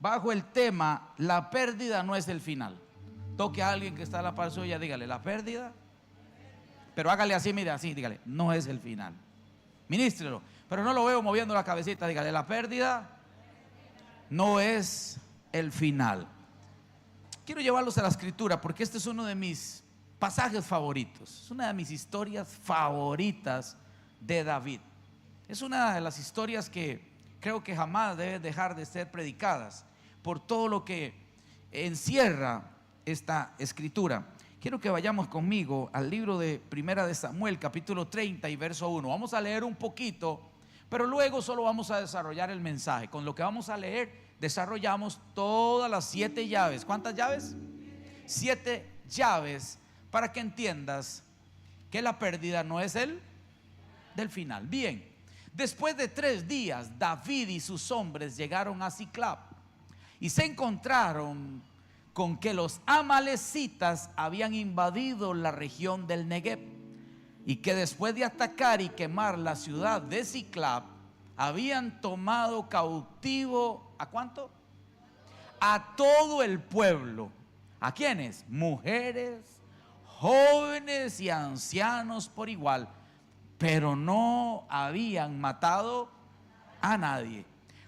bajo el tema: la pérdida no es el final. Toque a alguien que está a la par suya, dígale: la pérdida, pero hágale así, mire así, dígale: no es el final. Ministrelo, pero no lo veo moviendo la cabecita, dígale: la pérdida no es el final. Quiero llevarlos a la escritura porque este es uno de mis pasajes favoritos, es una de mis historias favoritas de David. Es una de las historias que creo que jamás deben dejar de ser predicadas por todo lo que encierra esta escritura. Quiero que vayamos conmigo al libro de Primera de Samuel, capítulo 30 y verso 1. Vamos a leer un poquito, pero luego solo vamos a desarrollar el mensaje. Con lo que vamos a leer desarrollamos todas las 7 llaves. ¿Cuántas llaves? 7 llaves para que entiendas que la pérdida no es el del final. Bien, después de 3 días, David y sus hombres llegaron a Siclag y se encontraron con que los amalecitas habían invadido la región del Negev, y que después de atacar y quemar la ciudad de Siclag, habían tomado cautivo ¿a cuánto? A todo el pueblo. ¿A quiénes? Mujeres, jóvenes y ancianos por igual, pero no habían matado a nadie.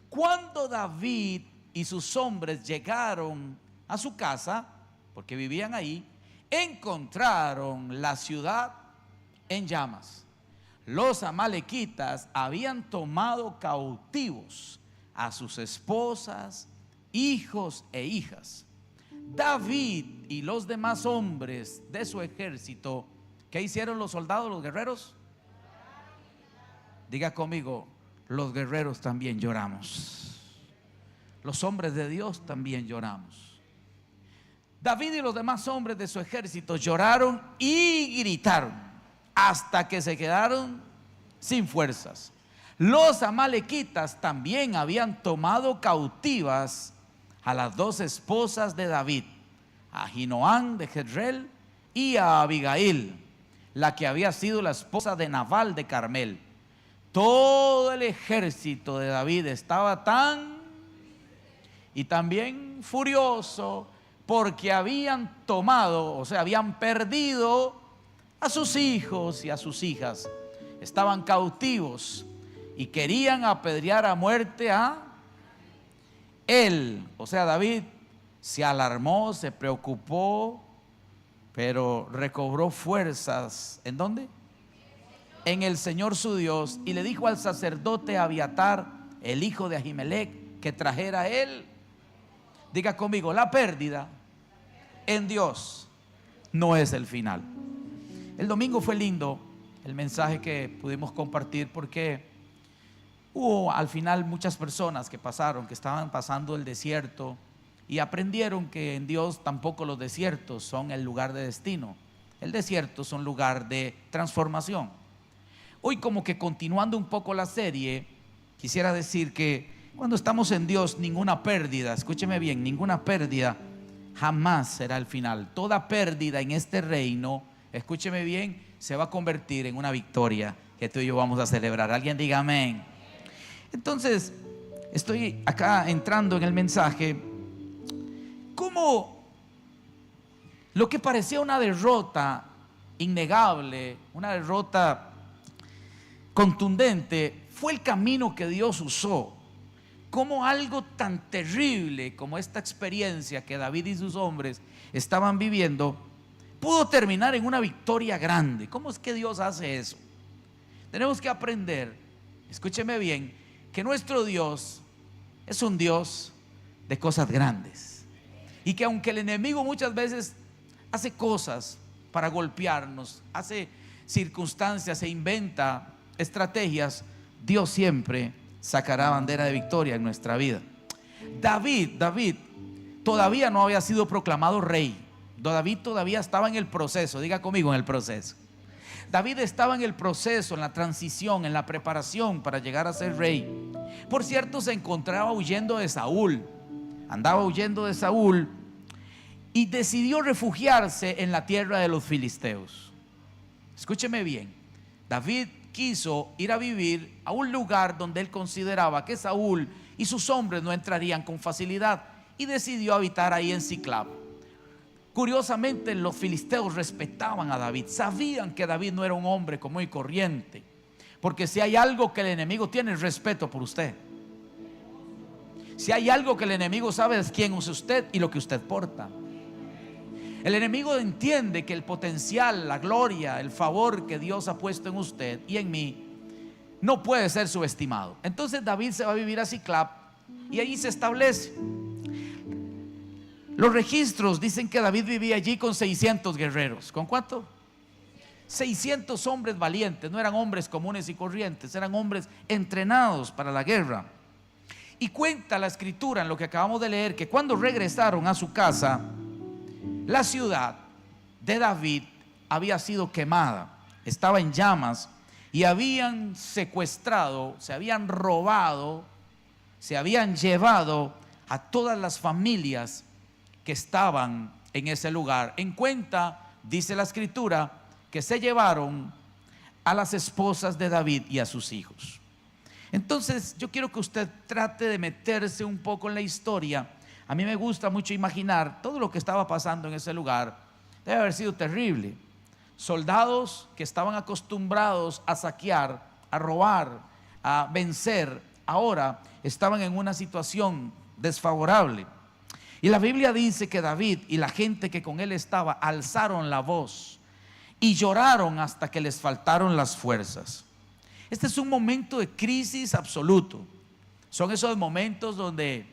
Cuando David y sus hombres llegaron a su casa, porque vivían ahí, encontraron la ciudad en llamas. Los amalequitas habían tomado cautivos a sus esposas, hijos e hijas. David y los demás hombres de su ejército, ¿qué hicieron los soldados, los guerreros? Diga conmigo: los guerreros también lloramos. Los hombres de Dios también lloramos. David y los demás hombres de su ejército lloraron y gritaron hasta que se quedaron sin fuerzas. Los amalequitas también habían tomado cautivas a las 2 esposas de David, a Ahinoam de Jezreel y a Abigail, la que había sido la esposa de Nabal de Carmel. Todo el ejército de David estaba también furioso, porque habían tomado, o sea, habían perdido a sus hijos y a sus hijas. Estaban cautivos y querían apedrear a muerte a él. O sea, David se alarmó, se preocupó, pero recobró fuerzas. ¿En dónde? En el Señor su Dios. Y le dijo al sacerdote Abiatar, el hijo de Ahimelech, que trajera a él. Diga conmigo: la pérdida en Dios no es el final. El domingo fue lindo el mensaje que pudimos compartir, porque hubo al final muchas personas que estaban pasando el desierto, y aprendieron que en Dios tampoco los desiertos son el lugar de destino. El desierto es un lugar de transformación. Hoy, como que continuando un poco la serie, quisiera decir que cuando estamos en Dios, ninguna pérdida, escúcheme bien, ninguna pérdida jamás será el final. Toda pérdida en este reino, escúcheme bien, se va a convertir en una victoria que tú y yo vamos a celebrar. Alguien diga amén. Entonces, estoy acá entrando en el mensaje. Como lo que parecía una derrota innegable, una derrota contundente, fue el camino que Dios usó. Como algo tan terrible como esta experiencia que David y sus hombres estaban viviendo pudo terminar en una victoria grande. ¿Cómo es que Dios hace eso? Tenemos que aprender, escúcheme bien, que nuestro Dios es un Dios de cosas grandes, y que aunque el enemigo muchas veces hace cosas para golpearnos, hace circunstancias e inventa estrategias, Dios siempre sacará bandera de victoria en nuestra vida. David todavía no había sido proclamado rey. David todavía estaba en el proceso. Diga conmigo: en el proceso. David estaba en el proceso, en la transición, en la preparación para llegar a ser rey. Por cierto, se encontraba huyendo de Saúl. Andaba huyendo de Saúl y decidió refugiarse en la tierra de los filisteos. Escúcheme bien. David quiso ir a vivir a un lugar donde él consideraba que Saúl y sus hombres no entrarían con facilidad, y decidió habitar ahí en Siclag. Curiosamente, los filisteos respetaban a David, sabían que David no era un hombre común y corriente, porque si hay algo que el enemigo tiene es respeto por usted. Si hay algo que el enemigo sabe es quién es usted y lo que usted porta. El enemigo entiende que el potencial, la gloria, el favor que Dios ha puesto en usted y en mí no puede ser subestimado. Entonces David se va a vivir a Siclag y allí se establece. Los registros dicen que David vivía allí con 600 guerreros. ¿Con cuánto? 600 hombres valientes. No eran hombres comunes y corrientes, eran hombres entrenados para la guerra. Y cuenta la escritura en lo que acabamos de leer, que cuando regresaron a su casa, la ciudad de David había sido quemada, estaba en llamas, y habían secuestrado, se habían robado, se habían llevado a todas las familias que estaban en ese lugar. En cuenta, dice la escritura, que se llevaron a las esposas de David y a sus hijos. Entonces yo quiero que usted trate de meterse un poco en la historia. A mí me gusta mucho imaginar todo lo que estaba pasando en ese lugar. Debe haber sido terrible. Soldados que estaban acostumbrados a saquear, a robar, a vencer, ahora estaban en una situación desfavorable. Y la Biblia dice que David y la gente que con él estaba alzaron la voz y lloraron hasta que les faltaron las fuerzas. Este es un momento de crisis absoluto. Son esos momentos donde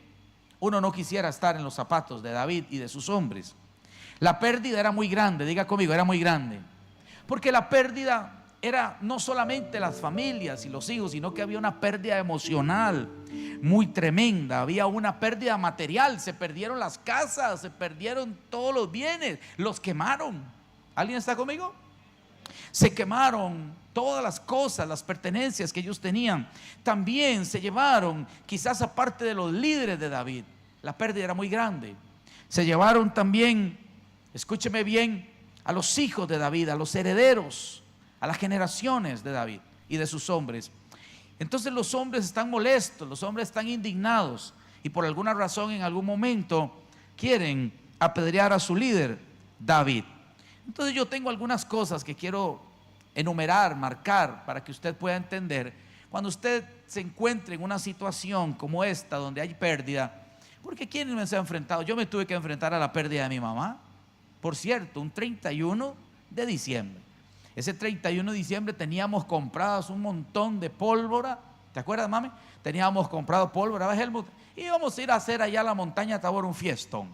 uno no quisiera estar en los zapatos de David y de sus hombres. La pérdida era muy grande, diga conmigo, era muy grande. Porque la pérdida era no solamente las familias y los hijos, sino que había una pérdida emocional muy tremenda. Había una pérdida material, se perdieron las casas, se perdieron todos los bienes, los quemaron. ¿Alguien está conmigo? Se quemaron todas las cosas, las pertenencias que ellos tenían. También se llevaron, quizás aparte de los líderes de David, la pérdida era muy grande. Se llevaron también, escúcheme bien, a los hijos de David, a los herederos, a las generaciones de David y de sus hombres. Entonces los hombres están molestos, los hombres están indignados y por alguna razón en algún momento quieren apedrear a su líder, David. Entonces yo tengo algunas cosas que quiero enumerar, marcar, para que usted pueda entender. Cuando usted se encuentre en una situación como esta, donde hay pérdida, porque ¿quién me se ha enfrentado? Yo me tuve que enfrentar a la pérdida de mi mamá. Por cierto, un 31 de diciembre. Ese 31 de diciembre teníamos comprados un montón de pólvora. ¿Te acuerdas, mami? Teníamos comprado pólvora, ¿ves, Helmut? Y íbamos a ir a hacer allá a la montaña Tabor un fiestón.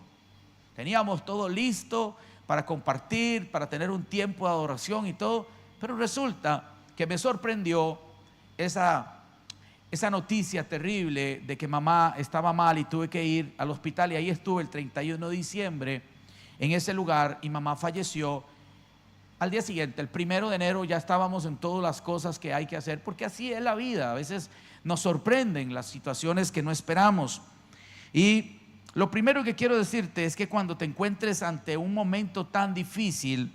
Teníamos todo listo para compartir, para tener un tiempo de adoración y todo. Pero resulta que me sorprendió esa noticia terrible de que mamá estaba mal y tuve que ir al hospital. Y ahí estuve el 31 de diciembre en ese lugar y mamá falleció. Al día siguiente, el 1 de enero, ya estábamos en todas las cosas que hay que hacer, porque así es la vida. A veces nos sorprenden las situaciones que no esperamos. Y lo primero que quiero decirte es que cuando te encuentres ante un momento tan difícil,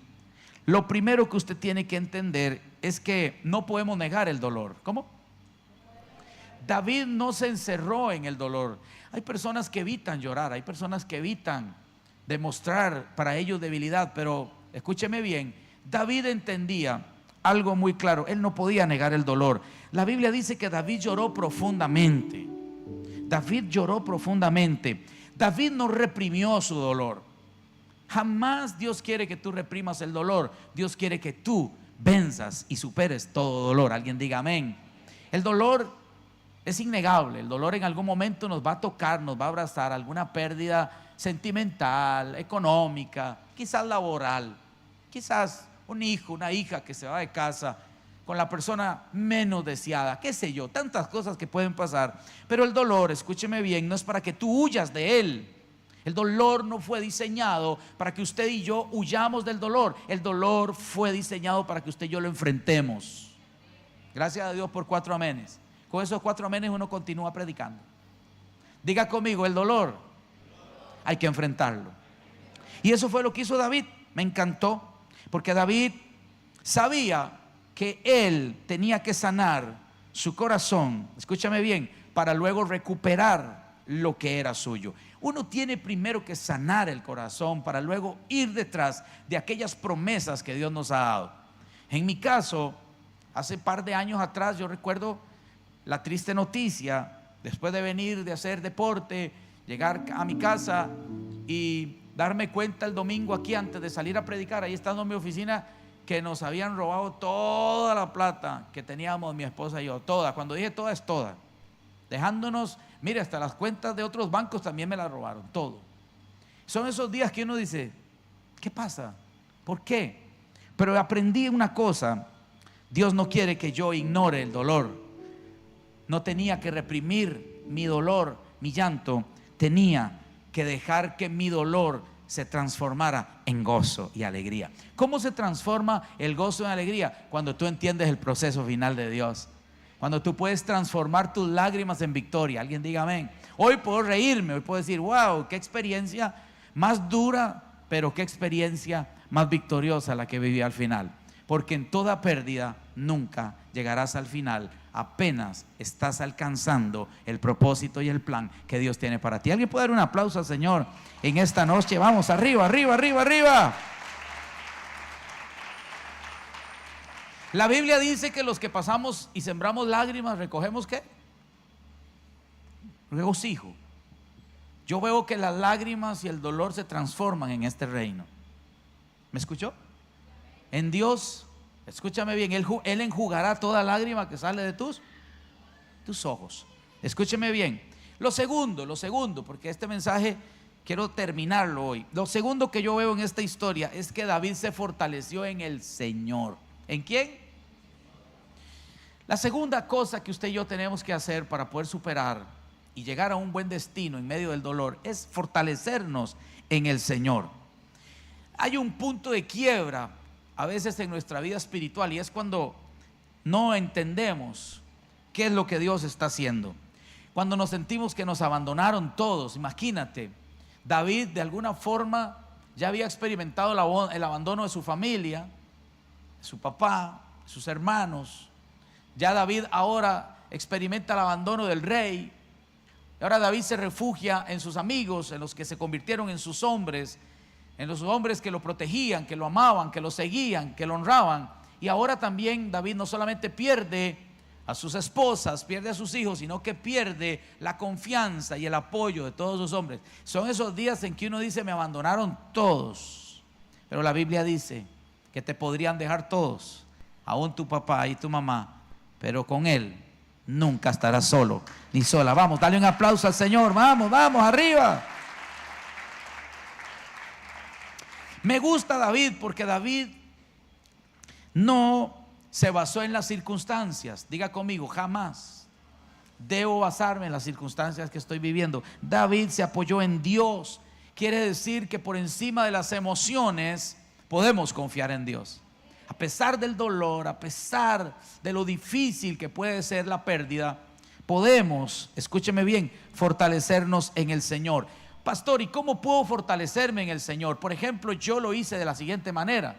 lo primero que usted tiene que entender es que no podemos negar el dolor. ¿Cómo? David no se encerró en el dolor. Hay personas que evitan llorar, hay personas que evitan demostrar para ellos debilidad, pero escúcheme bien, David entendía algo muy claro, él no podía negar el dolor. La Biblia dice que David lloró profundamente. David lloró profundamente. David no reprimió su dolor. Jamás Dios quiere que tú reprimas el dolor. Dios quiere que tú venzas y superes todo dolor. Alguien diga amén. El dolor es innegable. El dolor en algún momento nos va a tocar, nos va a abrazar. Alguna pérdida sentimental, económica, quizás laboral, quizás un hijo, una hija que se va de casa con la persona menos deseada, qué sé yo, tantas cosas que pueden pasar. Pero el dolor, escúcheme bien, no es para que tú huyas de él. El dolor no fue diseñado para que usted y yo huyamos del dolor. El dolor fue diseñado para que usted y yo lo enfrentemos. Gracias a Dios por 4 amenes. Con esos 4 amenes uno continúa predicando. Diga conmigo, el dolor hay que enfrentarlo. Y eso fue lo que hizo David. Me encantó, porque David sabía que él tenía que sanar su corazón, escúchame bien, para luego recuperar lo que era suyo. Uno tiene primero que sanar el corazón para luego ir detrás de aquellas promesas que Dios nos ha dado. En mi caso, hace par de años atrás, yo recuerdo la triste noticia, después de venir de hacer deporte, llegar a mi casa y darme cuenta el domingo aquí antes de salir a predicar, ahí estando en mi oficina, que nos habían robado toda la plata que teníamos mi esposa y yo, toda. Cuando dije toda, es toda, dejándonos, mire, hasta las cuentas de otros bancos también me las robaron, todo. Son esos días que uno dice, ¿qué pasa? ¿Por qué? Pero aprendí una cosa: Dios no quiere que yo ignore el dolor. No tenía que reprimir mi dolor, mi llanto. Tenía que dejar que mi dolor se transformara en gozo y alegría. ¿Cómo se transforma el gozo en alegría? Cuando tú entiendes el proceso final de Dios. Cuando tú puedes transformar tus lágrimas en victoria. Alguien diga amén. Hoy puedo reírme, hoy puedo decir, wow, qué experiencia más dura, pero qué experiencia más victoriosa la que viví al final. Porque en toda pérdida nunca llegarás al final, apenas estás alcanzando el propósito y el plan que Dios tiene para ti. ¿Alguien puede dar un aplauso al Señor en esta noche? Vamos, arriba, arriba, arriba, arriba. La Biblia dice que los que pasamos y sembramos lágrimas, recogemos ¿qué? Regocijo. Yo veo que las lágrimas y el dolor se transforman en este reino. ¿Me escuchó? En Dios, escúchame bien, Él enjugará toda lágrima que sale de tus ojos. Escúcheme bien. Lo segundo, porque este mensaje quiero terminarlo hoy. Lo segundo que yo veo en esta historia es que David se fortaleció en el Señor. ¿En quién? La segunda cosa que usted y yo tenemos que hacer para poder superar y llegar a un buen destino en medio del dolor es fortalecernos en el Señor. Hay un punto de quiebra a veces en nuestra vida espiritual, y es cuando no entendemos qué es lo que Dios está haciendo. Cuando nos sentimos que nos abandonaron todos. Imagínate, David de alguna forma ya había experimentado el abandono de su familia, de su papá, de sus hermanos. Ya David ahora experimenta el abandono del rey. Ahora David se refugia en sus amigos, en los que se convirtieron en sus hombres, en los hombres que lo protegían, que lo amaban, que lo seguían, que lo honraban. Y ahora también David no solamente pierde a sus esposas, pierde a sus hijos, sino que pierde la confianza y el apoyo de todos sus hombres. Son esos días en que uno dice, me abandonaron todos. Pero la Biblia dice que te podrían dejar todos, aún tu papá y tu mamá, pero con Él nunca estarás solo ni sola. Vamos, dale un aplauso al Señor. Vamos, vamos, arriba. Me gusta David porque David no se basó en las circunstancias. Diga conmigo, jamás debo basarme en las circunstancias que estoy viviendo. David se apoyó en Dios. Quiere decir que por encima de las emociones podemos confiar en Dios. A pesar del dolor, a pesar de lo difícil que puede ser la pérdida, podemos, escúcheme bien, fortalecernos en el Señor. Pastor, ¿y cómo puedo fortalecerme en el Señor? Por ejemplo, yo lo hice de la siguiente manera.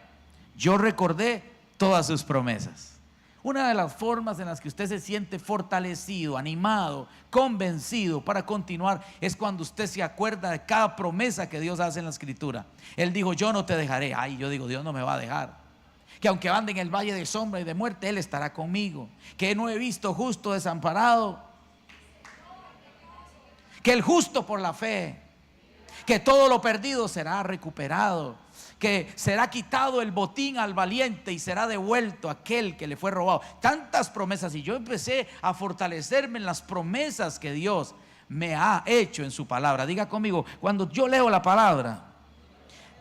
Yo recordé todas sus promesas. Una de las formas en las que usted se siente fortalecido, animado, convencido para continuar es cuando usted se acuerda de cada promesa que Dios hace en la Escritura. Él dijo, yo no te dejaré. Ay, yo digo, Dios no me va a dejar. Que aunque ande en el valle de sombra y de muerte, Él estará conmigo. Que no he visto justo desamparado. Que el justo por la fe, que todo lo perdido será recuperado, que será quitado el botín al valiente y será devuelto aquel que le fue robado. Tantas promesas, y yo empecé a fortalecerme en las promesas que Dios me ha hecho en su palabra. Diga conmigo, cuando yo leo la palabra,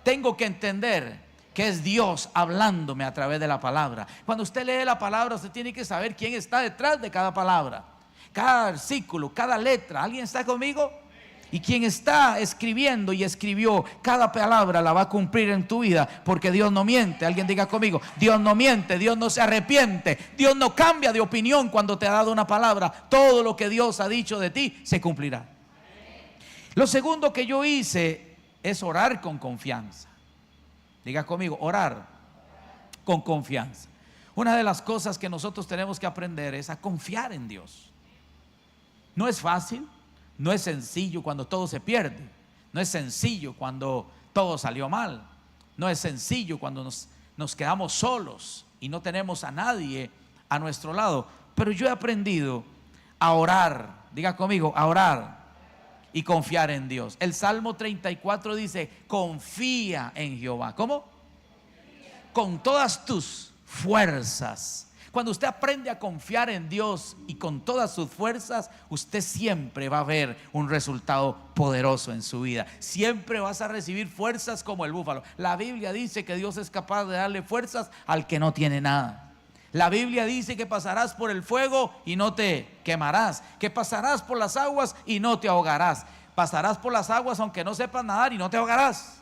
tengo que entender que es Dios hablándome a través de la palabra. Cuando usted lee la palabra, usted tiene que saber quién está detrás de cada palabra, cada versículo, cada letra. ¿Alguien está conmigo? Y quien está escribiendo y escribió cada palabra la va a cumplir en tu vida, porque Dios no miente. Alguien diga conmigo, Dios no miente, Dios no se arrepiente, Dios no cambia de opinión cuando te ha dado una palabra. Todo lo que Dios ha dicho de ti se cumplirá. Lo segundo que yo hice es orar con confianza. Diga conmigo, orar con confianza. Una de las cosas que nosotros tenemos que aprender es a confiar en Dios. No es fácil, no es sencillo cuando todo se pierde, no es sencillo cuando todo salió mal, no es sencillo cuando nos quedamos solos y no tenemos a nadie a nuestro lado. Pero yo he aprendido a orar, diga conmigo, a orar y confiar en Dios. El Salmo 34 dice: confía en Jehová. ¿Cómo? Con todas tus fuerzas. Cuando usted aprende a confiar en Dios y con todas sus fuerzas, usted siempre va a ver un resultado poderoso en su vida. Siempre vas a recibir fuerzas como el búfalo. La Biblia dice que Dios es capaz de darle fuerzas al que no tiene nada. La Biblia dice que pasarás por el fuego y no te quemarás, que pasarás por las aguas y no te ahogarás. Pasarás por las aguas aunque no sepas nadar y no te ahogarás.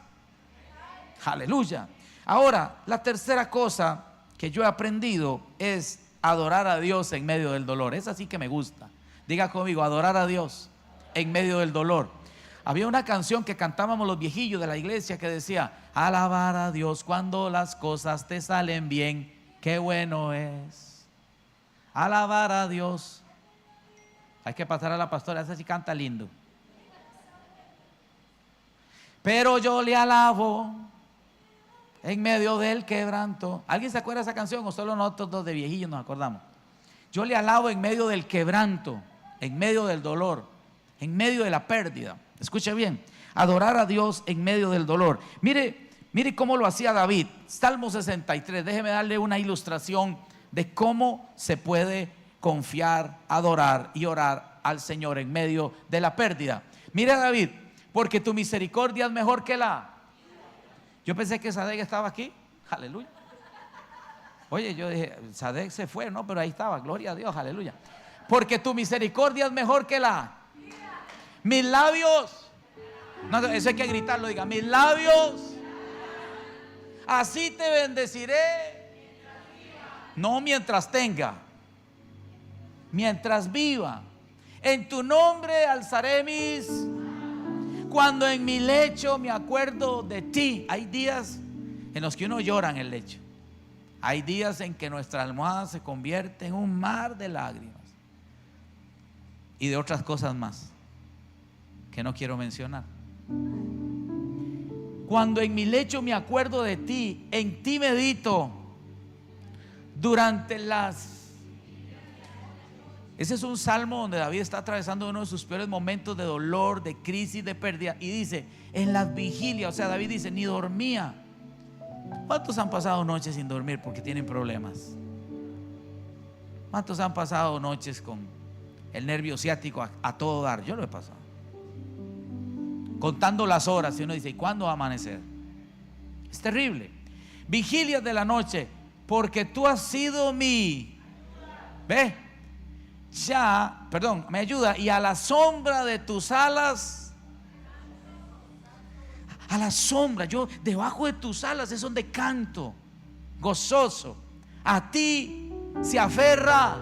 Aleluya. Ahora, la tercera cosa que yo he aprendido es adorar a Dios en medio del dolor. Esa sí que me gusta. Diga conmigo, adorar a Dios en medio del dolor. Había una canción que cantábamos los viejillos de la iglesia que decía: alabar a Dios cuando las cosas te salen bien, qué bueno es alabar a Dios. Hay que pasar a la pastora, esa sí canta lindo. Pero yo le alabo en medio del quebranto. ¿Alguien se acuerda de esa canción o solo nosotros dos de viejillos nos acordamos? Yo le alabo en medio del quebranto, en medio del dolor, en medio de la pérdida. Escuche bien, adorar a Dios en medio del dolor. Mire cómo lo hacía David. Salmo 63, déjeme darle una ilustración de cómo se puede confiar, adorar y orar al Señor en medio de la pérdida. Mire a David: porque tu misericordia es mejor que la... Yo pensé que Sadek estaba aquí. Aleluya. Oye, yo dije, Sadek se fue, no, pero ahí estaba, gloria a Dios, aleluya. Porque tu misericordia es mejor que la... mis labios. No, eso hay que gritarlo, diga, mis labios. Así te bendeciré. No mientras tenga, mientras viva. En tu nombre alzaré mis... cuando en mi lecho me acuerdo de ti. Hay días en los que uno llora en el lecho. Hay días en que nuestra almohada se convierte en un mar de lágrimas y de otras cosas más que no quiero mencionar. Cuando en mi lecho me acuerdo de ti, en ti medito durante las... Ese es un salmo donde David está atravesando uno de sus peores momentos de dolor, de crisis, de pérdida. Y dice, en las vigilias, o sea, David dice, ni dormía. ¿Cuántos han pasado noches sin dormir porque tienen problemas? ¿Cuántos han pasado noches con el nervio ciático a todo dar? Yo lo he pasado. Contando las horas y uno dice, ¿y cuándo va a amanecer? Es terrible. Vigilias de la noche, porque tú has sido mi... ¿Ve? Ya, perdón, me ayuda. Y a la sombra de tus alas, a la sombra, yo debajo de tus alas es donde canto, gozoso. A ti se aferra,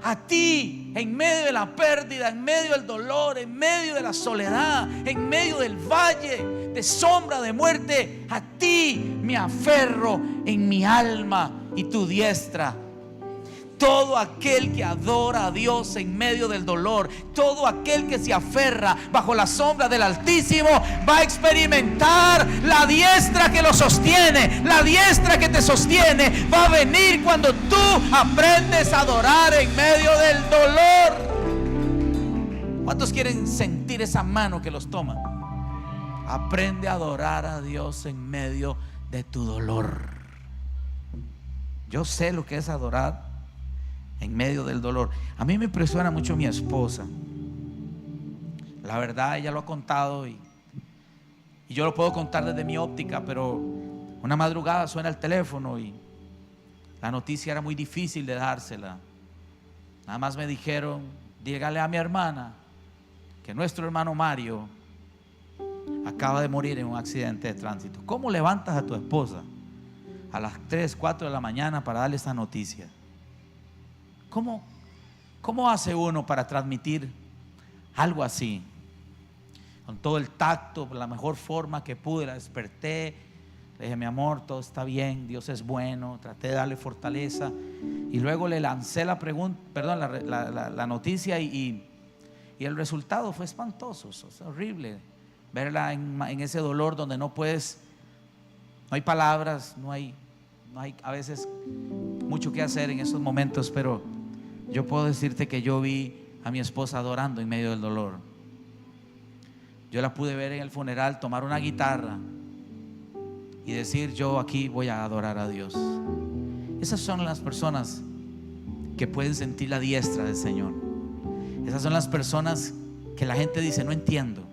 a ti en medio de la pérdida, en medio del dolor, en medio de la soledad, en medio del valle de sombra de muerte, a ti me aferro en mi alma y tu diestra. Todo aquel que adora a Dios en medio del dolor, todo aquel que se aferra bajo la sombra del Altísimo, va a experimentar la diestra que lo sostiene. La diestra que te sostiene va a venir cuando tú aprendes a adorar en medio del dolor. ¿Cuántos quieren sentir esa mano que los toma? Aprende a adorar a Dios en medio de tu dolor. Yo sé lo que es adorar en medio del dolor. A mí me impresiona mucho mi esposa. La verdad, ella lo ha contado y yo lo puedo contar desde mi óptica, pero una madrugada suena el teléfono y la noticia era muy difícil de dársela. Nada más me dijeron, dígale a mi hermana que nuestro hermano Mario acaba de morir en un accidente de tránsito. ¿Cómo levantas a tu esposa a las 3, 4 de la mañana para darle esa noticia? ¿Cómo hace uno para transmitir algo así? Con todo el tacto, la mejor forma que pude, la desperté, le dije, mi amor, todo está bien, Dios es bueno, traté de darle fortaleza y luego le lancé la pregunta, perdón, la noticia y y el resultado fue espantoso. Es horrible verla en ese dolor donde no puedes, no hay palabras, no hay a veces mucho que hacer en esos momentos. Pero yo puedo decirte que yo vi a mi esposa adorando en medio del dolor. Yo la pude ver en el funeral tomar una guitarra y decir: yo aquí voy a adorar a Dios. Esas son las personas que pueden sentir la diestra del Señor. Esas son las personas que la gente dice: no entiendo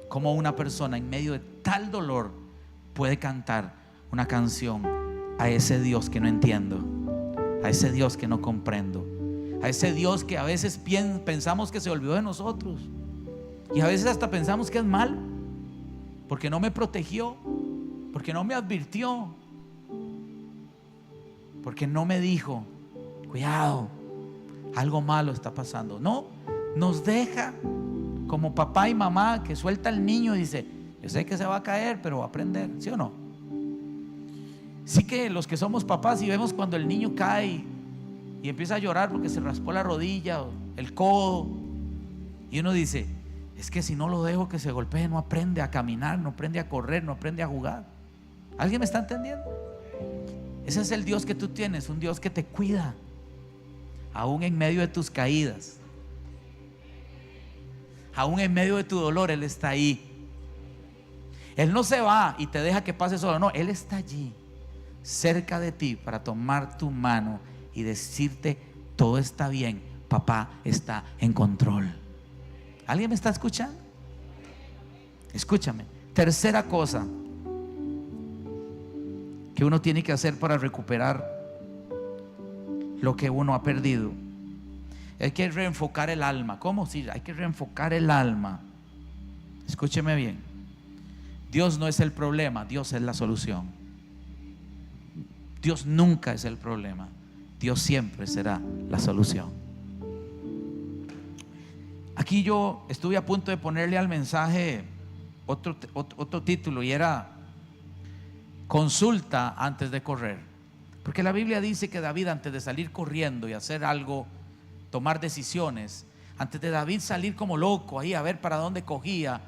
cómo una persona en medio de tal dolor puede cantar una canción a ese Dios que no entiendo, a ese Dios que no comprendo, a ese Dios que a veces pensamos que se olvidó de nosotros, y a veces hasta pensamos que es mal porque no me protegió, porque no me advirtió, porque no me dijo: cuidado, algo malo está pasando. No, nos deja como papá y mamá que suelta al niño y dice: yo sé que se va a caer, pero va a aprender, ¿sí o no? Sí, que los que somos papás y vemos cuando el niño cae y empieza a llorar porque se raspó la rodilla o el codo, y uno dice: es que si no lo dejo que se golpee, no aprende a caminar, no aprende a correr, no aprende a jugar. ¿Alguien me está entendiendo? Ese es el Dios que tú tienes, un Dios que te cuida aún en medio de tus caídas, aún en medio de tu dolor. Él está ahí. Él no se va y te deja que pases solo. No, Él está allí cerca de ti para tomar tu mano y decirte: todo está bien, papá está en control. ¿Alguien me está escuchando? Escúchame. Tercera cosa que uno tiene que hacer para recuperar lo que uno ha perdido: hay que reenfocar el alma. ¿Cómo? Sí, hay que reenfocar el alma. Escúcheme bien. Dios no es el problema, Dios es la solución. Dios nunca es el problema, Dios siempre será la solución. Aquí yo estuve a punto de ponerle al mensaje otro título, y era: consulta antes de correr. Porque la Biblia dice que David, antes de salir corriendo y hacer algo, tomar decisiones, antes de David salir como loco ahí a ver para dónde cogía,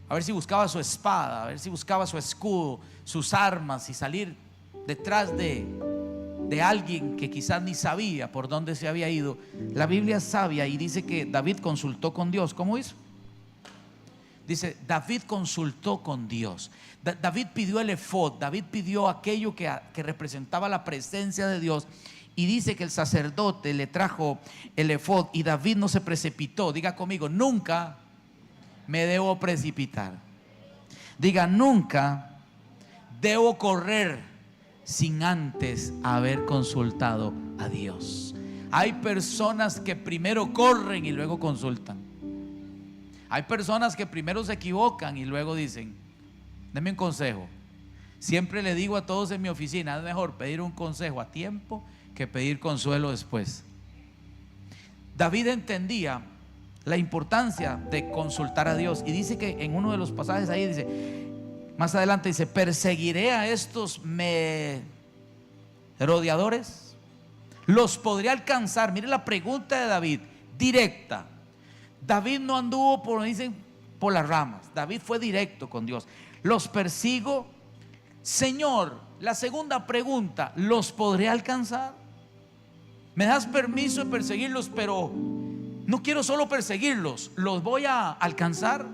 a ver si buscaba su espada, a ver si buscaba su escudo, sus armas, y salir detrás de alguien que quizás ni sabía por dónde se había ido, la Biblia es sabia y dice que David consultó con Dios. ¿Cómo hizo? Dice: David consultó con Dios. David pidió el efod, David pidió aquello que representaba la presencia de Dios. Y dice que el sacerdote le trajo el efod y David no se precipitó. Diga conmigo: nunca me debo precipitar. Diga: nunca debo correr sin antes haber consultado a Dios. Hay personas que primero corren y luego consultan. Hay personas que primero se equivocan y luego dicen: deme un consejo. Siempre le digo a todos en mi oficina: es mejor pedir un consejo a tiempo que pedir consuelo después. David entendía la importancia de consultar a Dios, y dice que en uno de los pasajes ahí dice, más adelante dice: perseguiré a estos merodeadores, los podré alcanzar. Mire la pregunta de David, directa. David no anduvo por las ramas. David fue directo con Dios. Los persigo, Señor. La segunda pregunta: ¿los podré alcanzar? ¿Me das permiso de perseguirlos? Pero no quiero solo perseguirlos, ¿los voy a alcanzar?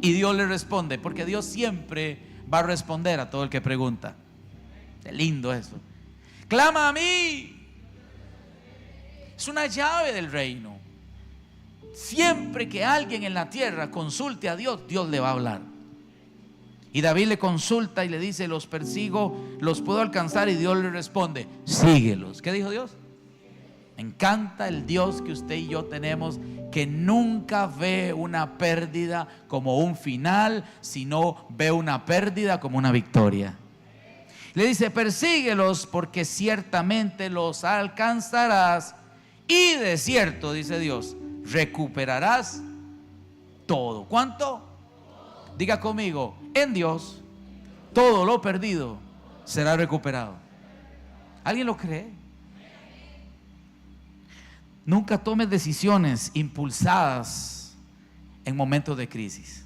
Y Dios le responde, porque Dios siempre va a responder a todo el que pregunta. Qué lindo eso. Clama a mí. Es una llave del reino. Siempre que alguien en la tierra consulte a Dios, Dios le va a hablar. Y David le consulta y le dice: los persigo, los puedo alcanzar. Y Dios le responde: síguelos. ¿Qué dijo Dios? Me encanta el Dios que usted y yo tenemos, que nunca ve una pérdida como un final, sino ve una pérdida como una victoria. Le dice: persíguelos, porque ciertamente los alcanzarás, y de cierto, dice Dios, recuperarás todo. ¿Cuánto? Diga conmigo: en Dios todo lo perdido será recuperado. ¿Alguien lo cree? Nunca tomes decisiones impulsadas en momentos de crisis.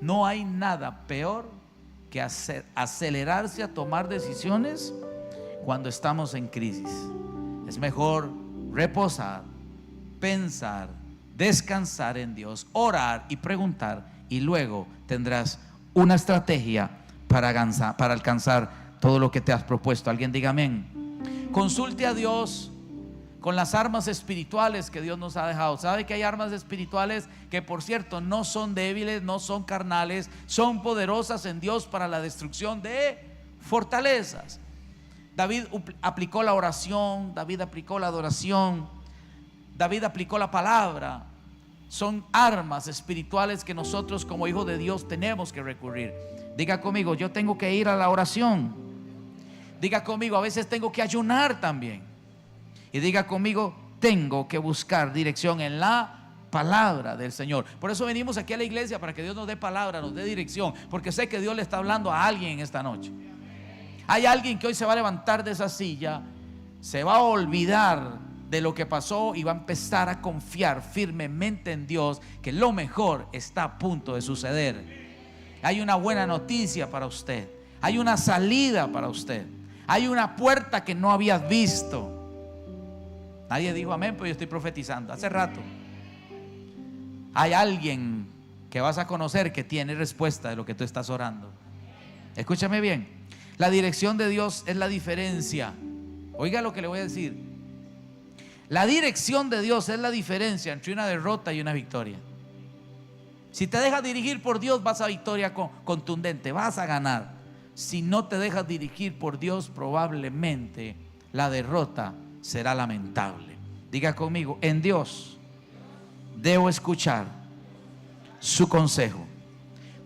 No hay nada peor que acelerarse a tomar decisiones cuando estamos en crisis. Es mejor reposar, pensar, descansar en Dios, orar y preguntar, y luego tendrás una estrategia para alcanzar todo lo que te has propuesto. Alguien diga amén. Consulte a Dios con las armas espirituales que Dios nos ha dejado. ¿Sabe que hay armas espirituales que, por cierto, no son débiles, no son carnales, son poderosas en Dios para la destrucción de fortalezas? David aplicó la oración, David aplicó la adoración, David aplicó la palabra. Son armas espirituales que nosotros como hijos de Dios tenemos que recurrir. Diga conmigo, yo tengo que ir a la oración. Diga conmigo, a veces tengo que ayunar también. Y diga conmigo, tengo que buscar dirección en la palabra del Señor. Por eso venimos aquí a la iglesia, para que Dios nos dé palabra, nos dé dirección, porque sé que Dios le está hablando a alguien en esta noche. Hay alguien que hoy se va a levantar de esa silla, se va a olvidar de lo que pasó y va a empezar a confiar firmemente en Dios, que lo mejor está a punto de suceder. Hay una buena noticia para usted, hay una salida para usted, hay una puerta que no habías visto. Nadie dijo amén, pero yo estoy profetizando hace rato. Hay alguien que vas a conocer que tiene respuesta de lo que tú estás orando. Escúchame bien, la dirección de Dios es la diferencia. Oiga lo que le voy a decir. La dirección de Dios es la diferencia entre una derrota y una victoria. Si te dejas dirigir por Dios, vas a victoria contundente, vas a ganar. Si no te dejas dirigir por Dios, probablemente la derrota será lamentable. Diga conmigo, en Dios debo escuchar su consejo.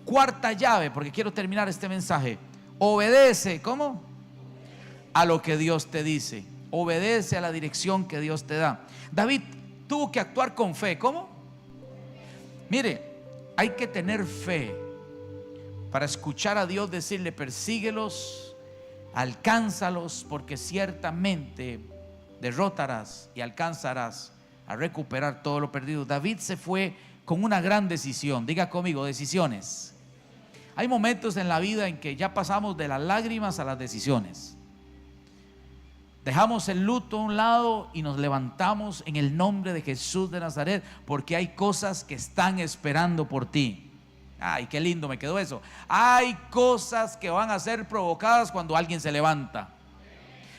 Cuarta llave, porque quiero terminar este mensaje. Obedece, ¿cómo? A lo que Dios te dice. Obedece a la dirección que Dios te da. David tuvo que actuar con fe. ¿Cómo? Mire, hay que tener fe para escuchar a Dios decirle: persíguelos, alcánzalos, porque ciertamente derrotarás y alcanzarás a recuperar todo lo perdido. David se fue con una gran decisión. Diga conmigo, decisiones. Hay momentos en la vida en que ya pasamos de las lágrimas a las decisiones. Dejamos el luto a un lado y nos levantamos en el nombre de Jesús de Nazaret, porque hay cosas que están esperando por ti. Ay, qué lindo me quedó eso. Hay cosas que van a ser provocadas cuando alguien se levanta.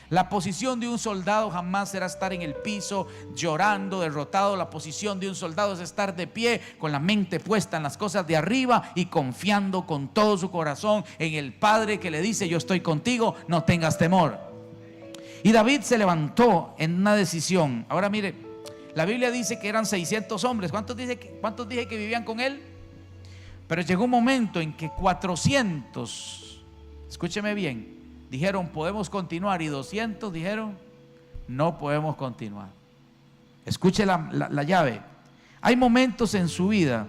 La posición de un soldado jamás será estar en el piso llorando, derrotado. La posición de un soldado es estar de pie, con la mente puesta en las cosas de arriba y confiando con todo su corazón en el Padre que le dice: yo estoy contigo, no tengas temor. Y David se levantó en una decisión. Ahora mire, la Biblia dice que eran 600 hombres. ¿Cuántos dije que vivían con él? Pero llegó un momento en que 400, escúcheme bien, dijeron: podemos continuar. Y 200 dijeron: no podemos continuar. Escuche la llave. Hay momentos en su vida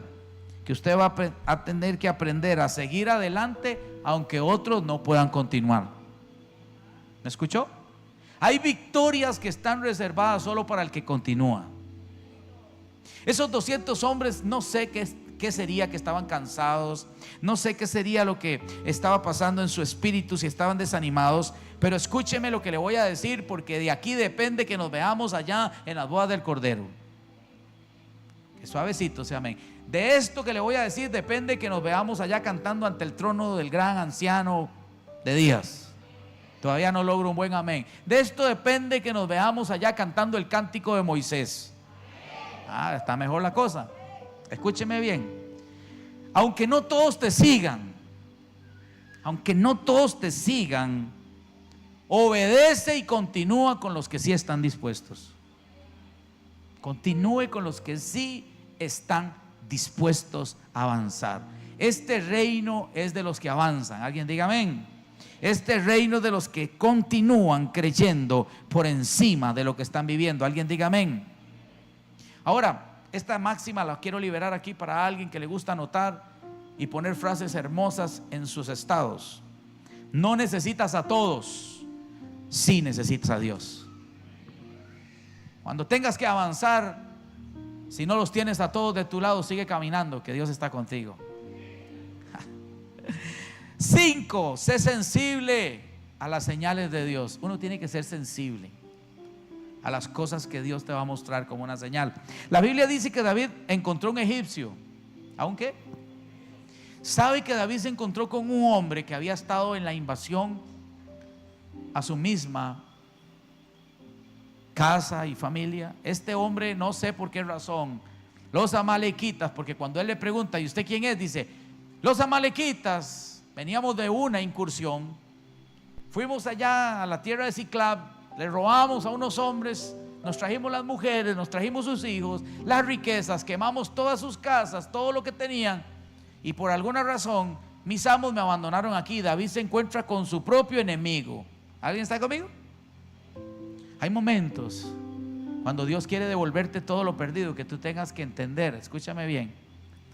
que usted va a tener que aprender a seguir adelante, aunque otros no puedan continuar. ¿Me escuchó? Hay victorias que están reservadas solo para el que continúa. Esos 200 hombres, no sé qué sería, que estaban cansados, no sé qué sería lo que estaba pasando en su espíritu, si estaban desanimados, pero escúcheme lo que le voy a decir, porque de aquí depende que nos veamos allá en las bodas del Cordero. Que suavecito sea, amén. De esto que le voy a decir depende que nos veamos allá cantando ante el trono del gran anciano de días. Todavía no logro un buen amén. De esto depende que nos veamos allá cantando el cántico de Moisés. Está mejor la cosa. Escúcheme bien. Aunque no todos te sigan, obedece y continúa con los que sí están dispuestos. Continúe con los que sí están dispuestos a avanzar. Este reino es de los que avanzan. Alguien diga amén. Este reino es de los que continúan creyendo por encima de lo que están viviendo. Alguien diga amén. Ahora, esta máxima la quiero liberar aquí para alguien que le gusta anotar y poner frases hermosas en sus estados. No necesitas a todos, sí necesitas a Dios. Cuando tengas que avanzar, si no los tienes a todos de tu lado, sigue caminando, que Dios está contigo. 5, sé sensible a las señales de Dios. Uno tiene que ser sensible a las cosas que Dios te va a mostrar como una señal. La Biblia dice que David encontró un egipcio. ¿Aunque? ¿Sabe que David se encontró con un hombre que había estado en la invasión a su misma casa y familia? Este hombre, no sé por qué razón, los amalequitas, porque cuando él le pregunta, ¿y usted quién es? Dice, los amalequitas, veníamos de una incursión, fuimos allá a la tierra de Ciclab, le robamos a unos hombres, nos trajimos las mujeres, nos trajimos sus hijos, las riquezas, quemamos todas sus casas, todo lo que tenían, y por alguna razón mis amos me abandonaron aquí. David se encuentra con su propio enemigo. ¿Alguien está conmigo? Hay momentos cuando Dios quiere devolverte todo lo perdido, que tú tengas que entender, escúchame bien,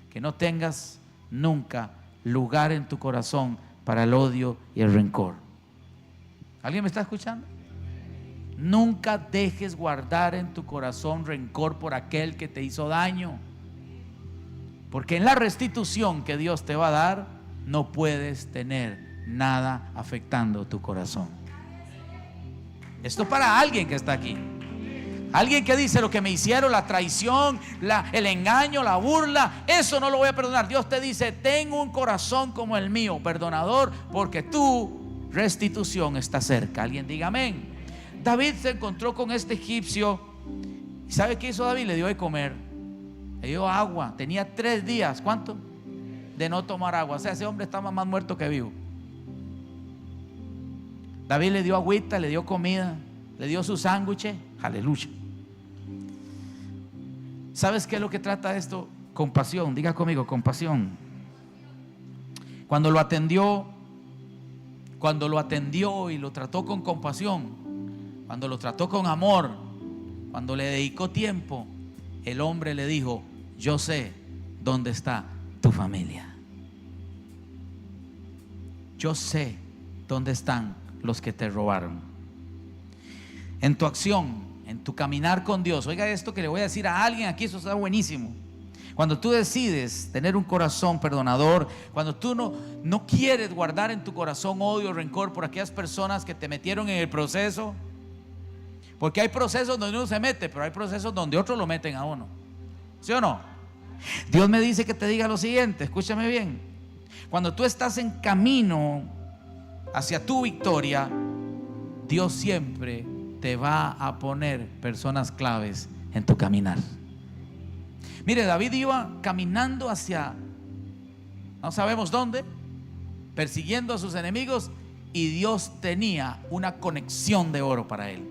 que no tengas nunca lugar en tu corazón para el odio y el rencor. ¿Alguien me está escuchando? Nunca dejes guardar en tu corazón rencor por aquel que te hizo daño, porque en la restitución que Dios te va a dar no puedes tener nada afectando tu corazón. Esto para alguien que está aquí, alguien que dice: lo que me hicieron, la traición, el engaño, la burla, eso no lo voy a perdonar. Dios te dice: tengo un corazón como el mío, perdonador, porque tu restitución está cerca. Alguien diga amén. David se encontró con este egipcio, y ¿sabe qué hizo David? Le dio de comer, le dio agua. Tenía 3 días, ¿cuánto? De no tomar agua. O sea, ese hombre estaba más muerto que vivo. David le dio agüita, le dio comida, le dio su sándwich. Aleluya. ¿Sabes qué es lo que trata esto? Compasión. Diga conmigo, compasión. Cuando lo atendió y lo trató con compasión, cuando lo trató con amor, cuando le dedicó tiempo, el hombre le dijo: yo sé dónde está tu familia. Yo sé dónde están los que te robaron. En tu acción, en tu caminar con Dios, oiga esto que le voy a decir a alguien aquí, eso está buenísimo. Cuando tú decides tener un corazón perdonador, cuando tú no quieres guardar en tu corazón odio, rencor por aquellas personas que te metieron en el proceso, porque hay procesos donde uno se mete, pero hay procesos donde otros lo meten a uno, ¿sí o no? Dios me dice que te diga lo siguiente, escúchame bien: cuando tú estás en camino hacia tu victoria, Dios siempre te va a poner personas claves en tu caminar. Mire, David iba caminando hacia no sabemos dónde, persiguiendo a sus enemigos, y Dios tenía una conexión de oro para él.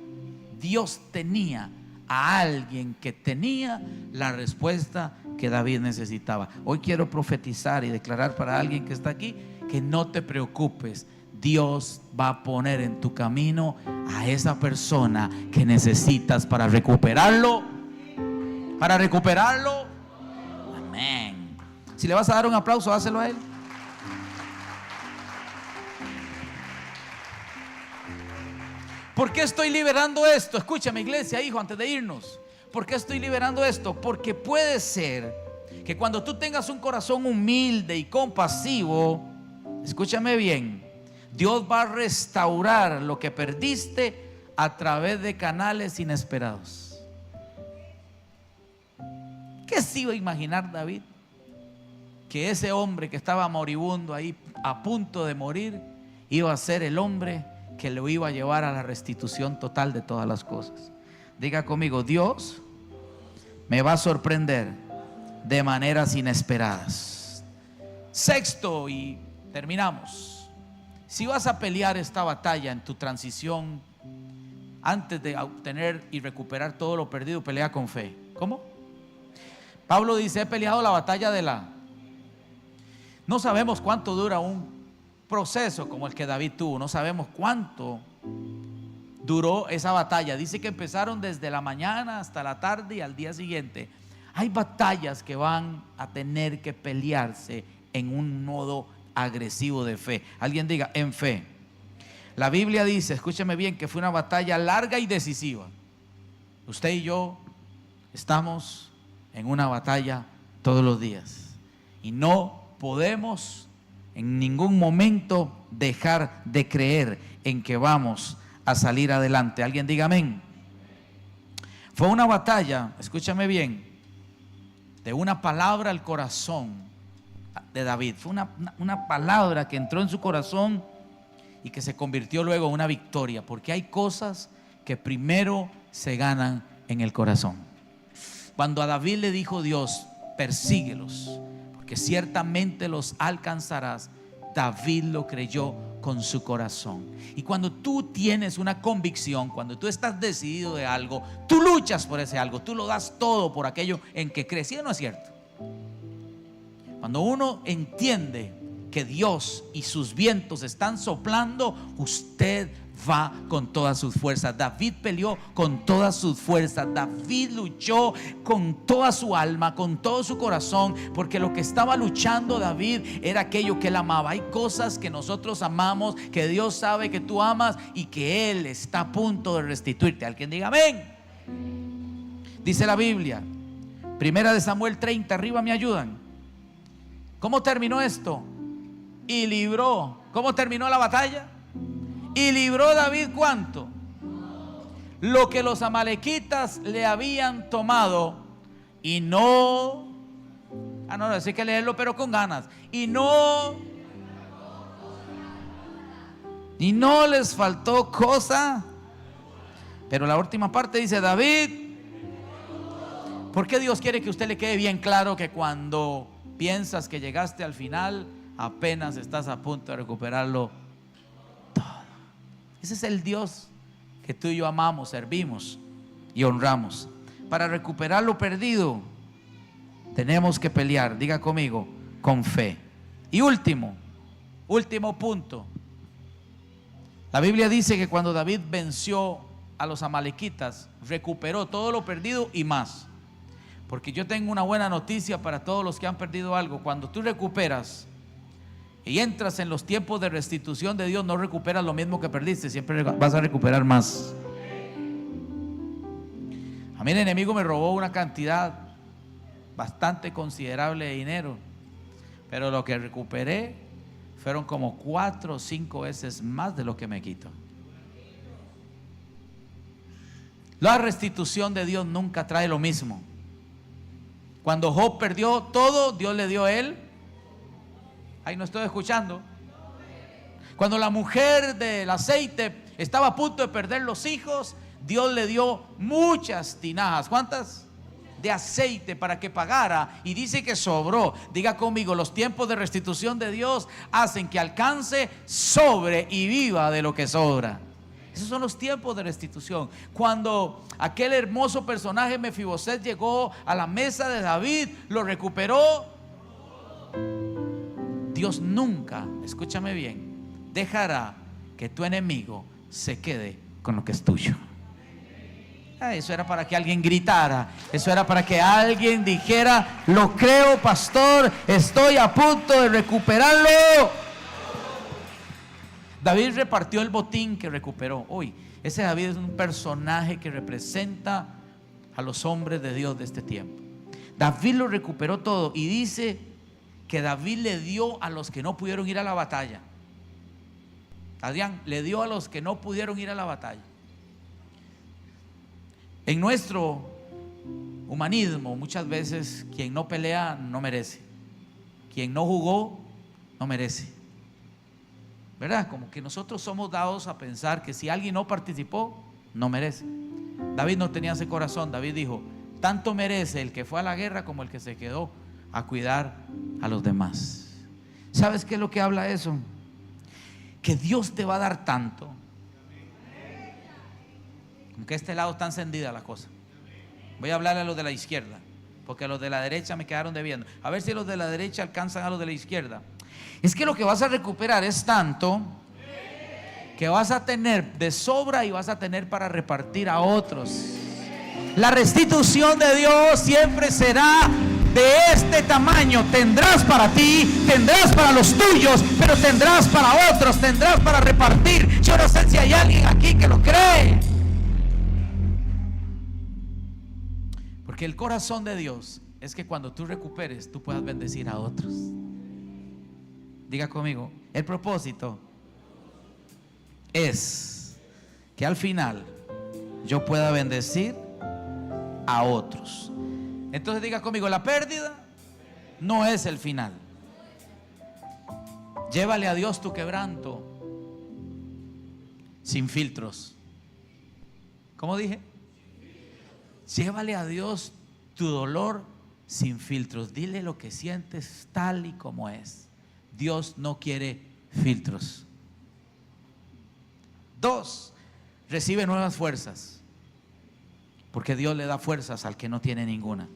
Dios tenía a alguien que tenía la respuesta que David necesitaba. Hoy quiero profetizar y declarar para alguien que está aquí que no te preocupes. Dios va a poner en tu camino a esa persona que necesitas para recuperarlo. Para recuperarlo. Amén. Si le vas a dar un aplauso, dáselo a él. ¿Por qué estoy liberando esto? Escúchame, iglesia, hijo, antes de irnos. ¿Por qué estoy liberando esto? Porque puede ser que cuando tú tengas un corazón humilde y compasivo, escúchame bien, Dios va a restaurar lo que perdiste a través de canales inesperados. ¿Qué se iba a imaginar David? Que ese hombre que estaba moribundo ahí, a punto de morir, iba a ser el hombre que lo iba a llevar a la restitución total de todas las cosas. Diga conmigo: Dios me va a sorprender de maneras inesperadas. 6, y terminamos. Si vas a pelear esta batalla en tu transición, antes de obtener y recuperar todo lo perdido, pelea con fe. ¿Cómo? Pablo dice: he peleado la batalla de la... No sabemos cuánto dura un proceso como el que David tuvo. No sabemos cuánto duró esa batalla. Dice que empezaron desde la mañana hasta la tarde y al día siguiente. Hay batallas que van a tener que pelearse en un modo agresivo de fe. Alguien diga: en fe. La Biblia dice, escúcheme bien, que fue una batalla larga y decisiva. Usted y yo estamos en una batalla todos los días y no podemos en ningún momento dejar de creer en que vamos a salir adelante. Alguien diga amén. Fue una batalla, escúchame bien, de una palabra al corazón de David. Fue una palabra que entró en su corazón y que se convirtió luego en una victoria, porque hay cosas que primero se ganan en el corazón. Cuando a David le dijo Dios, persíguelos, porque ciertamente los alcanzarás, David lo creyó con su corazón. Y cuando tú tienes una convicción, cuando tú estás decidido de algo, tú luchas por ese algo, tú lo das todo por aquello en que crees. ¿Sí o no es cierto? Cuando uno entiende que Dios y sus vientos están soplando, usted va con todas sus fuerzas. David peleó con todas sus fuerzas. David luchó con toda su alma, con todo su corazón, porque lo que estaba luchando David era aquello que él amaba. Hay cosas que nosotros amamos, que Dios sabe que tú amas y que Él está a punto de restituirte. Alguien diga amén. Dice la Biblia, Primera de Samuel 30, arriba me ayudan. ¿Cómo terminó esto? Y libró. ¿Cómo terminó la batalla? Y libró David ¿cuánto? Lo que los amalequitas le habían tomado. Y no, no, así que leerlo pero con ganas. Y no les faltó cosa. Pero la última parte dice David. ¿Por qué Dios quiere que a usted le quede bien claro que cuando piensas que llegaste al final, apenas estás a punto de recuperarlo todo? Ese es el Dios que tú y yo amamos, servimos y honramos. Para recuperar lo perdido tenemos que pelear, diga conmigo, con fe. Y último punto. La Biblia dice que cuando David venció a los amalequitas, recuperó todo lo perdido y más. Porque yo tengo una buena noticia para todos los que han perdido algo. Cuando tú recuperas y entras en los tiempos de restitución de Dios, no recuperas lo mismo que perdiste, siempre vas a recuperar más. A mí el enemigo me robó una cantidad bastante considerable de dinero, pero lo que recuperé fueron como 4 o 5 veces más de lo que me quitó. La restitución de Dios nunca trae lo mismo. Cuando Job perdió todo, Dios le dio a él. Ahí no estoy escuchando. Cuando la mujer del aceite estaba a punto de perder los hijos, Dios le dio muchas tinajas. ¿Cuántas? De aceite para que pagara. Y dice que sobró. Diga conmigo, los tiempos de restitución de Dios hacen que alcance, sobre y viva de lo que sobra. Esos son los tiempos de restitución. Cuando aquel hermoso personaje Mefiboset llegó a la mesa de David, lo recuperó. Dios nunca, escúchame bien, dejará que tu enemigo se quede con lo que es tuyo. Eso era para que alguien gritara. Eso era para que alguien dijera: lo creo, pastor, estoy a punto de recuperarlo. David repartió el botín que recuperó. Hoy, ese David es un personaje que representa a los hombres de Dios de este tiempo. David lo recuperó todo y dice que David le dio a los que no pudieron ir a la batalla. Adrián, le dio a los que no pudieron ir a la batalla. En nuestro humanismo, muchas veces quien no pelea no merece. Quien no jugó no merece. ¿Verdad? Como que nosotros somos dados a pensar que si alguien no participó, no merece. David no tenía ese corazón. David dijo: tanto merece el que fue a la guerra como el que se quedó a cuidar a los demás. ¿Sabes qué es lo que habla eso? Que Dios te va a dar tanto. Como que este lado está encendida la cosa. Voy a hablarle a los de la izquierda, porque a los de la derecha me quedaron debiendo. A ver si los de la derecha alcanzan a los de la izquierda. Es que lo que vas a recuperar es tanto que vas a tener de sobra y vas a tener para repartir a otros. La restitución de Dios siempre será de este tamaño. Tendrás para ti, tendrás para los tuyos, pero tendrás para otros, tendrás para repartir. Yo no sé si hay alguien aquí que lo cree. Porque el corazón de Dios es que cuando tú recuperes, tú puedas bendecir a otros. Diga conmigo, el propósito es que al final yo pueda bendecir a otros. Entonces diga conmigo, la pérdida no es el final. Llévale a Dios tu quebranto sin filtros. ¿Cómo dije? Llévale a Dios tu dolor sin filtros. Dile lo que sientes tal y como es. Dios no quiere filtros. 2, recibe nuevas fuerzas, porque Dios le da fuerzas al que no tiene ninguna.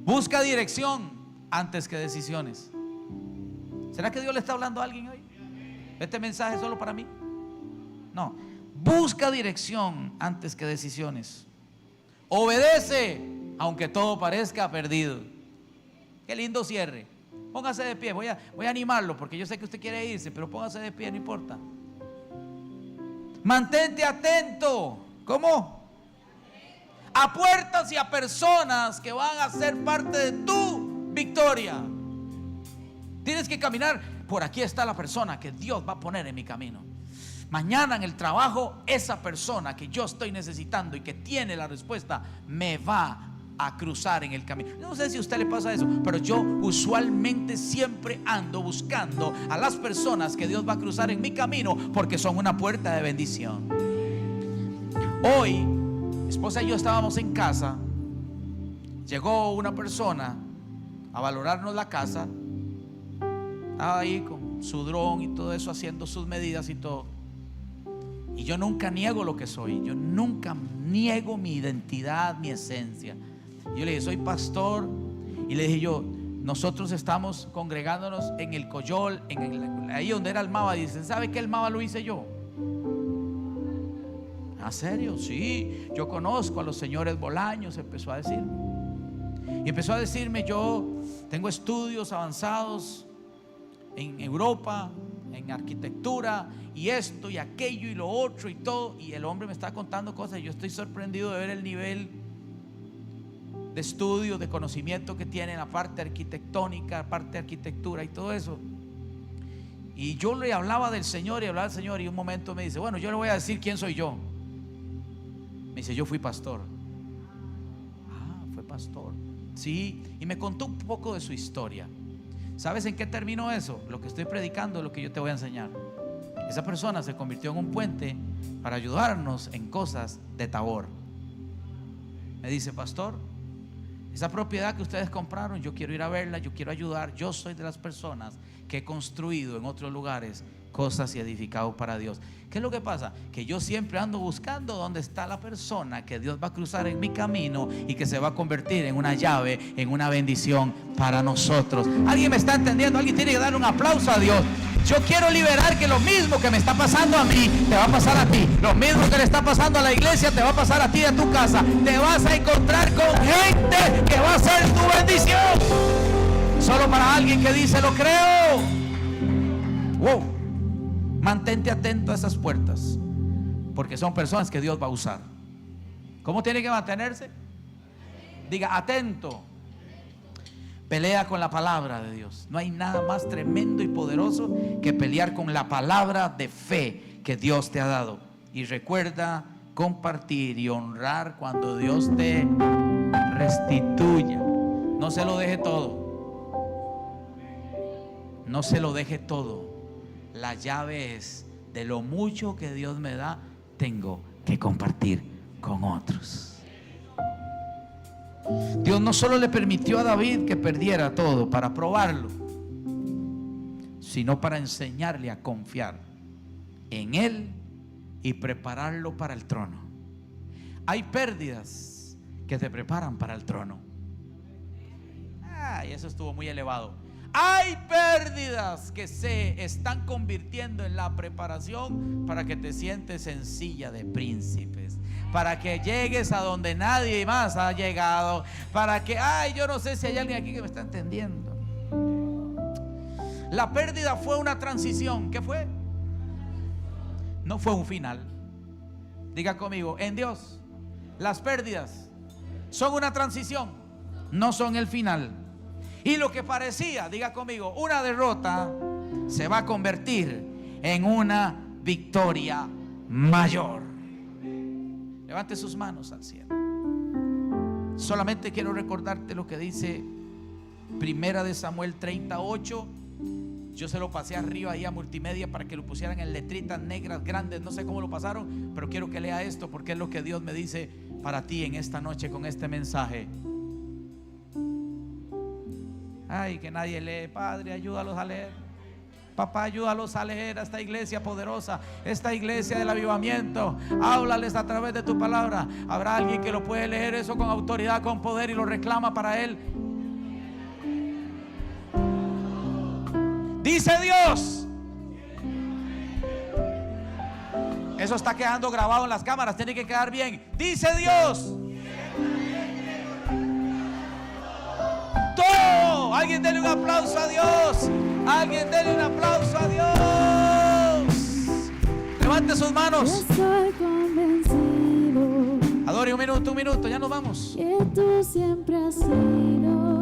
Busca dirección antes que decisiones. ¿Será que Dios le está hablando a alguien hoy? ¿Este mensaje es solo para mí? No. Busca dirección antes que decisiones. Obedece aunque todo parezca perdido. Qué lindo cierre. Póngase de pie. Voy a animarlo porque yo sé que usted quiere irse, pero póngase de pie, no importa. Mantente atento. ¿Cómo? A puertas y a personas que van a ser parte de tu victoria. Tienes que caminar. Por aquí está la persona que Dios va a poner en mi camino. Mañana en el trabajo, esa persona que yo estoy necesitando y que tiene la respuesta me va a cruzar en el camino. No sé si a usted le pasa eso, pero yo usualmente siempre ando buscando a las personas que Dios va a cruzar en mi camino, porque son una puerta de bendición. Hoy, mi esposa y yo estábamos en casa. Llegó una persona a valorarnos la casa. Estaba ahí con su dron y todo eso, haciendo sus medidas y todo. Y yo nunca niego lo que soy. Yo nunca niego mi identidad, mi esencia. Yo le dije, soy pastor. Y le dije yo, nosotros estamos congregándonos en el Coyol, ahí donde era el Mava. Dicen, ¿sabe que el Mava lo hice yo? ¿Ah, serio? Sí, yo conozco a los señores Bolaños, empezó a decir. Y empezó a decirme, yo tengo estudios avanzados en Europa, en arquitectura, y esto y aquello y lo otro y todo. Y el hombre me está contando cosas y yo estoy sorprendido de ver el nivel de estudio, de conocimiento que tiene en la parte arquitectónica, la parte de arquitectura y todo eso. Y yo le hablaba del Señor y hablaba del Señor, y un momento me dice, bueno, yo le voy a decir quién soy yo. Me dice, yo fui pastor. Ah, fue pastor. Sí, y me contó un poco de su historia. ¿Sabes en qué terminó eso? Lo que estoy predicando es lo que yo te voy a enseñar. Esa persona se convirtió en un puente para ayudarnos en cosas de Tabor. Me dice, pastor, esa propiedad que ustedes compraron, yo quiero ir a verla, yo quiero ayudar. Yo soy de las personas que he construido en otros lugares cosas y edificado para Dios. ¿Qué es lo que pasa? Que yo siempre ando buscando dónde está la persona que Dios va a cruzar en mi camino y que se va a convertir en una llave, en una bendición para nosotros. ¿Alguien me está entendiendo? Alguien tiene que dar un aplauso a Dios. Yo quiero liberar que lo mismo que me está pasando a mí te va a pasar a ti. Lo mismo que le está pasando a la iglesia te va a pasar a ti en tu casa. Te vas a encontrar con gente que va a ser tu bendición. Solo para alguien que dice, lo creo. Wow. Mantente atento a esas puertas, porque son personas que Dios va a usar. ¿Cómo tiene que mantenerse? Diga, atento. Pelea con la palabra de Dios. No hay nada más tremendo y poderoso que pelear con la palabra de fe que Dios te ha dado. Y recuerda compartir y honrar cuando Dios te restituya. No se lo deje todo. No se lo deje todo. La llave es, de lo mucho que Dios me da, tengo que compartir con otros. Dios no solo le permitió a David que perdiera todo para probarlo, sino para enseñarle a confiar en Él y prepararlo para el trono. Hay pérdidas que te preparan para el trono. Y eso estuvo muy elevado. Hay pérdidas que se están convirtiendo en la preparación para que te sientes en silla de príncipes, para que llegues a donde nadie más ha llegado, para que, yo no sé si hay alguien aquí que me está entendiendo. La pérdida fue una transición. ¿Qué fue? No fue un final. Diga conmigo, en Dios las pérdidas son una transición, no son el final. Y lo que parecía, diga conmigo, una derrota se va a convertir en una victoria mayor. Levante sus manos al cielo. Solamente quiero recordarte lo que dice Primera de Samuel 38. Yo se lo pasé arriba ahí a multimedia para que lo pusieran en letritas negras grandes. No sé cómo lo pasaron, pero quiero que lea esto porque es lo que Dios me dice para ti en esta noche con este mensaje. Ay, que nadie lee. Padre, ayúdalos a leer. Papá, ayúdalos a leer a esta iglesia poderosa, esta iglesia del avivamiento. Háblales a través de tu palabra. Habrá alguien que lo puede leer eso con autoridad, con poder y lo reclama para él. Dice Dios. Eso está quedando grabado en las cámaras, tiene que quedar bien. Dice Dios. Todo. Alguien denle un aplauso a Dios. Alguien denle un aplauso a Dios. Levante sus manos. Estoy convencido. Adore un minuto, ya nos vamos. Que tú siempre has sido